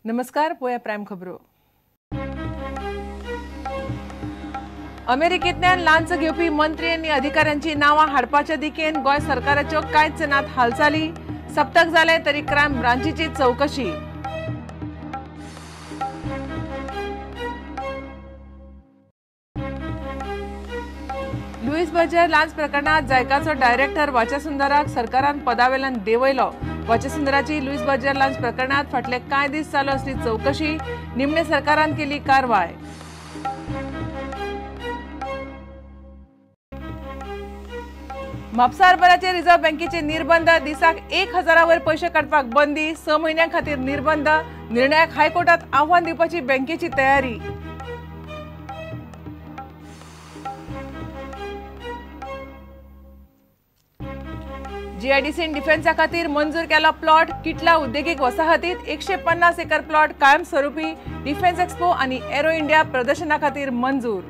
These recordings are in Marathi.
नमस्कार, पोया प्रायम खबरो. अमेरिकेंतल्यान लांच घेवपी मंत्री आनी अधिकाऱ्यांची नावां हाडपाच्या दिकेन गोंय सरकाराच्यो कांयच नात हालचाली. सप्तक जाले तरी क्रायम ब्रांचीची चवकशी. लुईस बर्जर लांच प्रकरणात जायकाचो डायरेक्टर वाचासुंदराक सरकारान पदावेल्यान देंवयलो. वाचासुंदराची लुईस बर्जर लांच प्रकरणात फाटले कांय दीस चालू असली चवकशी. निमणे सरकारान केली कारवाय. म्हापसा हार्बराचेर रिझर्व्ह बँकेचे निर्बंध. दिसाक 1000 वयर पयशे काडपाक बंदी. 6 म्हयन्यां खातीर निर्बंध. निर्णयाक हायकोर्टात आव्हान दिवपाची बँकेची तयारी. जीआयडीसीन डिफेन्सा खातीर मंजूर केला प्लॉट. किटला उद्देगीक वसाहतीत 150 एकर प्लॉट कायमस्वरुपी. डिफेन्स एक्सपो आनी एरो इंडिया प्रदर्शना खातीर मंजूर.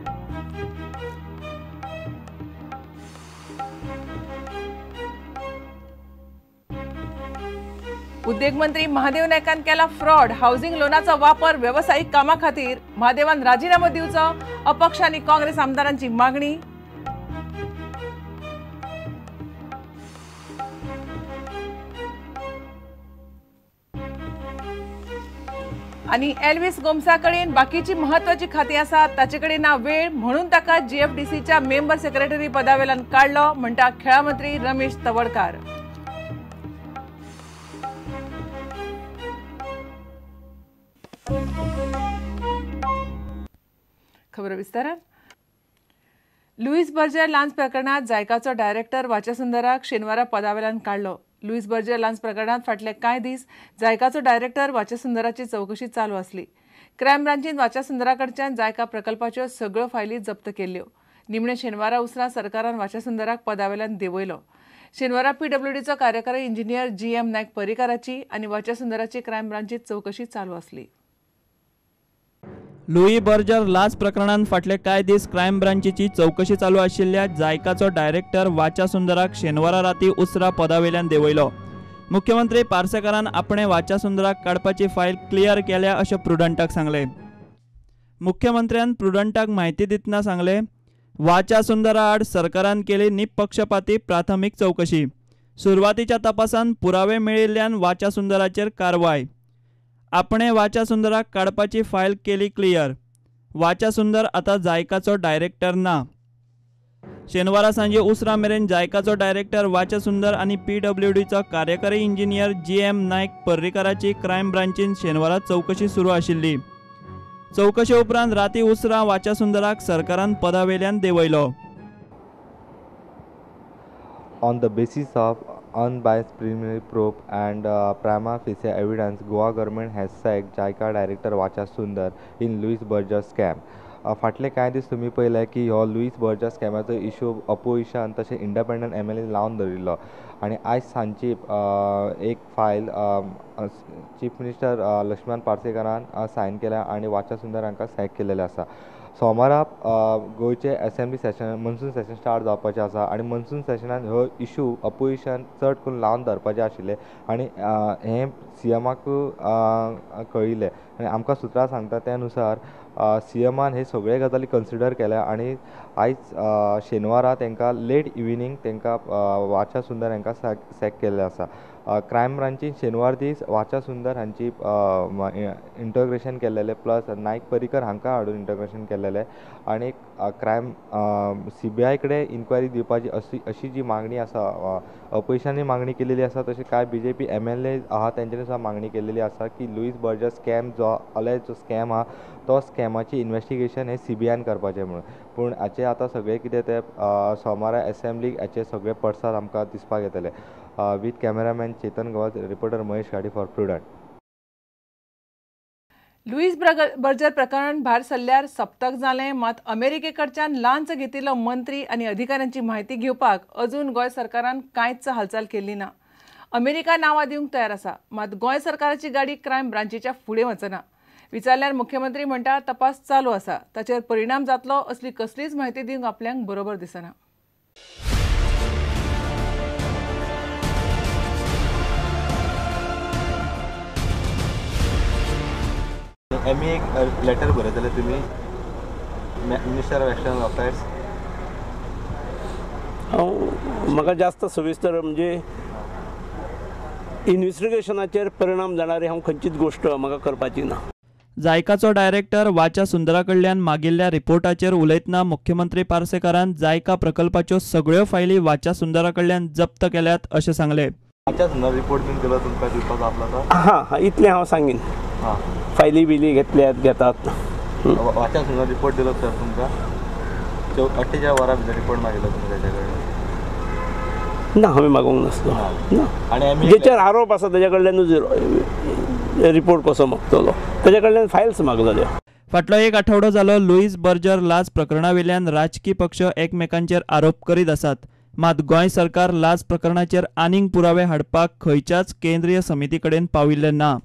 उद्देग मंत्री महादेव नायकान केला फ्रॉड. हाऊसिंग लोनाचो वापर व्यावसायिक कामा खातीर. महादेवान राजीनामो दिवचो. अपक्ष आनी काँग्रेस आमदारांची मागणी. आनी एल्विस गोमसा कडेन बाकीची महत्वाची खाती आसात. ताचे कडेन ना वेळ म्हणून ताका जीएफडीसीच्या मेंबर सेक्रेटरी पदावेल्यान काडलो, म्हणटा खेळा मंत्री रमेश तवडकार. खबर विस्तारान. लुईस बर्जर लांच प्रकरणात जायकाचो डायरेक्टर वाचासुंदराक शेनवारा पदावेल्यान काडलो. लुईस बर्जर लांच प्रकरणात फाटले कांय दीस जायकाचो डायरेक्टर वाचासुंदराची चवकशी चालू आसली. क्रायम ब्रांचीन वाचासुंदरा कडच्यान जायका प्रकल्पाच्यो सगळ्यो फायली जप्त केल्ल्यो. निमणे शेनवारा उसरां सरकारान वाचासुंदराक पदावेल्यान देंवयलो. शेनवारा पीडब्ल्यूडीचो कार्यकारी इंजिनियर जीएम नायक परिकाराची आनी वाचासुंदराची क्रायम ब्रांचीत चवकशी चालू आसली. लुई बर्जर लाच प्रकरणात फाटले कांय दीस क्रायम ब्रांचीची चवकशी चालू आशिल्ल्या जायकाचो डायरेक्टर वाचासुंदराक शेनवारा राती उसरा पदावेल्यान देंवयलो. मुख्यमंत्री पार्सेकारान आपणे वाचासुंदराक काडपाची फायल क्लियर केल्या अशें प्रुडंटाक सांगले. मुख्यमंत्र्यान प्रुडंटाक म्हायती दितना सांगले, वाचासुंदरा आड सरकारान केली निपक्षपाती प्राथमीक चवकशी. सुरवातीच्या तपासान पुरावे मेळिल्ल्यान वाचासुंदराचेर कारवाय. आपणे वाचासुंदराक काडपाची फायल केली क्लियर. वाचासुंदर आतां जायकाचो डायरेक्टर ना. शेनवारा सांजे उसरा मेरेन जायकाचो डायरेक्टर वाचासुंदर आनी पीडब्ल्यूडीचो कार्यकारी इंजिनियर जीएम नायक पर्रीकाराची क्रायम ब्रांचीन शेनवारा चवकशी सुरू आशिल्ली. चवकशे उपरांत राती उसरा वाचासुंदराक सरकारान पदावेल्यान देंवयलो. On the basis of unbiased preliminary probe and prima facie evidence, Goa government has sacked JICA director Vachasundar in Louis Berger scam. फाटले कांय दीस तुमी पळयले की हो लुईस बर्जर स्कॅमाचो इश्यू अपोजिशन तशें इंडिपेंडंट एमएलए लावन दवरिल्लो आनी आयज सांजची एक फायल चीफ मिनिस्टर लक्ष्मण पार्सेकारान सायन केल्या आनी वाचासुंदर हांकां सॅक केलेलें आसा. सोमारा गोंयचे assembly session monsoon session start जावपाचें आसा आनी मन्सून सेशनान हो इशू अपोजिशन चड करून लावन धरपाचें आशिल्लें आनी हें सीएमाक कळिल्लें आनी आमकां सुत्रां सांगता त्या अनुसार सीएमान हे सगळे गजाली कन्सिडर केल्या आनी आयज शेनवारा तांकां लेट इव्हिनिंग तांकां वाचासुंदर हांकां सॅक केल्लें आसा. क्रायम ब्रांचीन शेनवार दीस वाचासुंदर हांची इंटग्रेशन केल्लेलें प्लस नायक पर्रीकर हांकां हाडून इंटग्रेशन केल्लेलें आनी क्रायम CBI कडेन इन्क्वायरी दिवपाची अशी जी मागणी आसा अपोजिशनान मागणी केलेली आसा तशी कांय BJP MLA आहा तेंच्यांनी सुद्दां मागणी केलेली आसा की लुईस बर्जर स्कॅम जो जो स्कॅम आहा तो स्कॅमाची इन्वेस्टिगेशन हे CBIन करपाचें म्हणून. पूण हाचे आतां सगळें कितें ते सोमारा असेंब्लीक हाचे सगळे पडसाद आमकां दिसपाक येतले. With cameraman Chetan Gawas, reporter Mahesh Gadi for prudent. Lewis Berger प्रकरण भायर सरल्यार सप्तक जालें, मात अमेरिके कडच्यान लांच घेतिल्लो मंत्री आनी अधिकाऱ्यांची म्हायती घेवपाक अजून गोंय सरकारान कांयच हालचाल केल्ली ना. अमेरिका नांवां दिवंक तयार आसा, मात गोंय सरकाराची गाडी क्रायम ब्रांचीच्या फुडें वचना. विचारल्यार मुख्यमंत्री म्हणटा तपास चालू आसा. ताचेर परिणाम जातलो असली कसलीच म्हायती दिवंक आपल्यांक बरोबर दिसना. आमी एक लेटर बरयतले तुमी मिनिस्टर ऑफ एक्सटर्नल अफेर्स. म्हाका जास्त सविस्तर म्हणजे इन्व्हेस्टिगेशनाचेर परिणाम जाणारी हांव खंयचीच गोष्ट म्हाका करपाची ना. जायकाचो डायरेक्टर वाचा सुंदरा कडल्यान मागिल्ल्या रिपोर्टाचेर उलयतना मुख्यमंत्री पार्सेकारान जायका प्रकल्पाच्यो सगळ्यो फायली वाचा सुंदरा कडल्यान जप्त केल्यात अशें सांगलें. वाचा सुंदर रिपोर्ट बीन दिलो तुमकां दिवपाक आपलो हां इतलें हांव सांगीन. फायली बिली घेतात. वाचा सुंदर रिपोर्ट दिलो सर तुमकां 48 वरां भितर रिपोर्ट मागिल्लो तुमकां तेजे कडेन ना हांवें मागोवंक नासलो ना. आनी आमी जेचेर आरोप आसा तेजे कडल्यानूच रिपोर्ट कसो मागतलो तेजे कडल्यान फायल्स मागलेल्यो. फाटलो एक आठवडो जालो लुईस बर्जर लाच प्रकरणा वयल्यान राजकी पक्ष एकमेकांचेर आरोप करीत आसात. मात गोंय सरकार लाच प्रकरणाचेर आनीक पुरावे हाडपाक खंयच्याच केंद्रीय समिती कडेन पाविल्ले ना.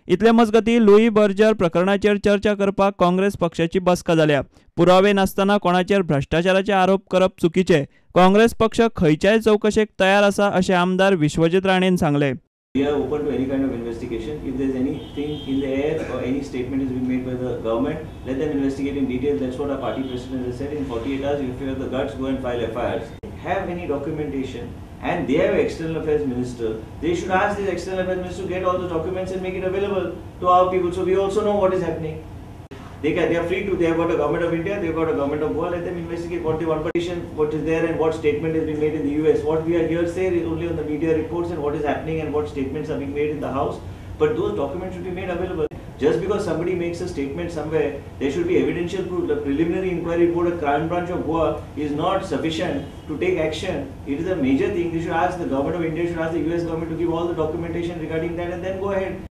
इतले मजगतीं लुई बर्जर प्रकरणाचेर चर्चा करपाक काँग्रेस पक्षाची बसका जाल्या. पुरावे नासतना कोणाचेर भ्रष्टाचाराचे आरोप करप चुकीचे. काँग्रेस पक्ष खंयच्याय चवकशेक तयार आसा अशें आमदार विश्वजीत राणेन सांगलें. We are open to any kind of investigation. If there is anything in the air or any statement is being made by the government, let them investigate in detail. That's what our party president has said. In 48 hours, if you have the guts, go and file FIRs. Have any documentation, and they have external affairs minister. They should ask the external affairs minister to get all the documents and make it available to our people, so we also know what is happening. They are free to. They have got a government of India. They have got a government of Goa. Let them investigate what they want. What is there and what statement has been made in the US. What we are here say is only on the media reports and what is happening and what statements are being made in the House. But those documents should be made available. Just because somebody makes a statement somewhere, there should be evidential proof. The preliminary inquiry report of Crime Branch of Goa is not sufficient to take action. It is a major thing. They should ask the government of India, should ask the US government to give all the documentation regarding that and then go ahead.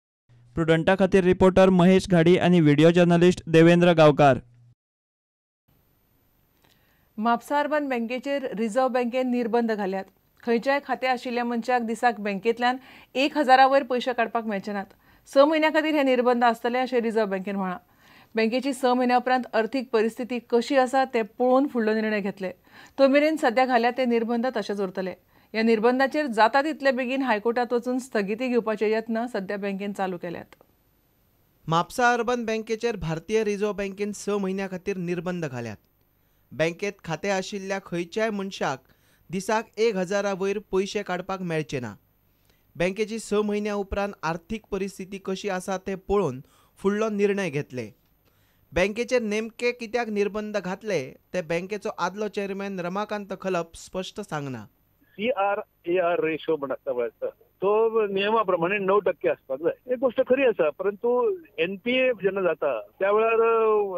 प्रुडंटा खातीर रिपोर्टर महेश घाडी आनी व्हिडिओ जर्नलिस्ट देवेंद्र गांवकार. म्हापसा अर्बन बँकेचेर रिझर्व्ह बँकेन निर्बंध घाल्यात. खंयच्याय खातें आशिल्ल्या मनशाक दिसाक बँकेंतल्यान 1000 वयर पयशे काडपाक मेळचे नात. 6 म्हयन्यां खातीर हे निर्बंध आसतले अशें रिझर्व्ह बँकेन म्हळां. बँकेची 6 म्हयन्यां उपरांत अर्थीक परिस्थिती कशी आसा तें पळोवन फुडलो निर्णय घेतले. तो मेरेन सध्या घाल्यात ते निर्बंध तशेंच उरतले. ह्या निर्बंधाचेर जाता तितले बेगीन हायकोर्टात वचून स्थगिती घेवपाचे यत्न सध्या बँकेन चालू केल्यात. म्हापसा अर्बन बँकेचेर भारतीय रिझर्व्ह बँकेन 6 म्हयन्यां खातीर निर्बंध घाल्यात. बँकेत खातें आशिल्ल्या खंयच्याय मनशाक दिसाक 1000 वयर पयशे काडपाक मेळचे ना. बँकेची 6 म्हयन्यां उपरांत आर्थीक परिस्थिती कशी आसा तें पळोवन फुडलो निर्णय घेतले. बँकेचेर नेमके कित्याक निर्बंध घातले ते बँकेचो आदलो चेअरमॅन रमाकांत खलप स्पश्ट सांगना. CRAR रेशो म्हणटा तो नियमा प्रमाणे 9% आसपाक जाय. एक गोष्ट खरी आसा, परंतु NPA जेन्ना जाता त्या वेळार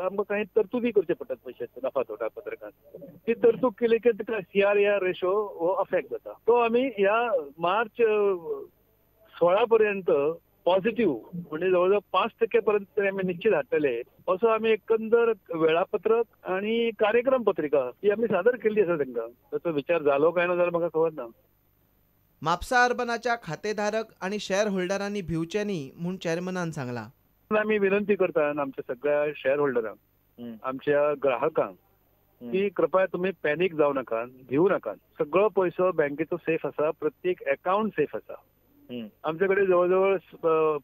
आमकां काही तरतुदी करचे पडटात पयशांचे नफा तोटा पत्रकांत. ती तरतूद केली की CRAR रेशो हो अफेक्ट जाता. तो आमी ह्या मार्च 16 पर्यंत पॉझिटिव्ह म्हणजे जवळजवळ 5% पर्यंत आम्ही निश्चित हाडटले असो आम्ही एकंदर वेळापत्रक आणि कार्यक्रम पत्रिका ही आम्ही सादर केली आसा तांकां. ताचो विचार जालो काय ना जाल्यार म्हाका खबर ना. म्हापसा अर्बनाच्या खातेधारक आणि शेअर होल्डरांनी भिवचे न्ही म्हूण चेअरमनान सांगला. आम्ही विनंती करता आमच्या सगळ्या शेअर होल्डरांक, आमच्या ग्राहकांक की कृपया तुम्ही पॅनिक जाऊ नका, भिवू नका. सगळो पैसो बँकेचो सेफ आसा, प्रत्येक अकाउंट सेफ आसा. आमच्याकडे जवळजवळ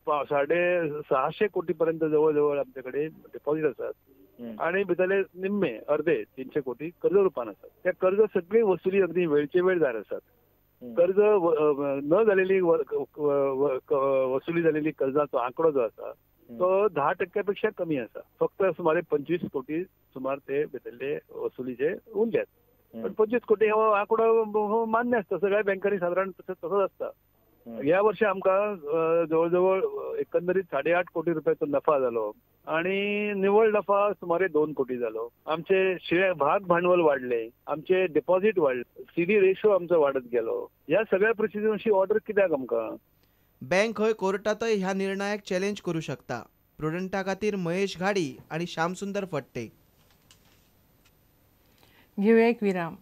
650 कोटी पर्यंत जवळजवळ आमच्याकडे डिपॉझिट असतात आणि भितरले निम्मे अर्धे 300 कोटी कर्ज रुपान असतात. त्या कर्ज सगळी वसुली अगदी वेळचे वेळ जाय असतात. कर्ज न झालेली वसुली झालेली कर्जाचो आंकडो जो आसा तो 10% पेक्षा कमी आसा. फक्त सुमारे 25 कोटी सुमार ते भितरले वसुलीचे उरल्यात. पण 25 कोटी हो आंकडो मान्य असता, सगळ्या बँकांनी साधारण तसंच असता. या वर्षी आमकां जवळजवळ एकंदरीत 8.5 कोटी रुपयाचो नफा जालो आणि निव्वळ नफा सुमारे 2 कोटी जालो. आमचे भाग भांडवल वाडले, आमचे डिपॉझिट वाडले, CD रेशो आमचो वाडत गेलो. ह्या सगळ्या परिस्थितीन अशी ऑर्डर कित्याक आमकां? बँक खंय कोर्टातय ह्या निर्णयाक चॅलेंज करू शकता. प्रुडंटा खातीर महेश घाडी आणि श्यामसुंदर फट्टे. घेऊया एक विराम.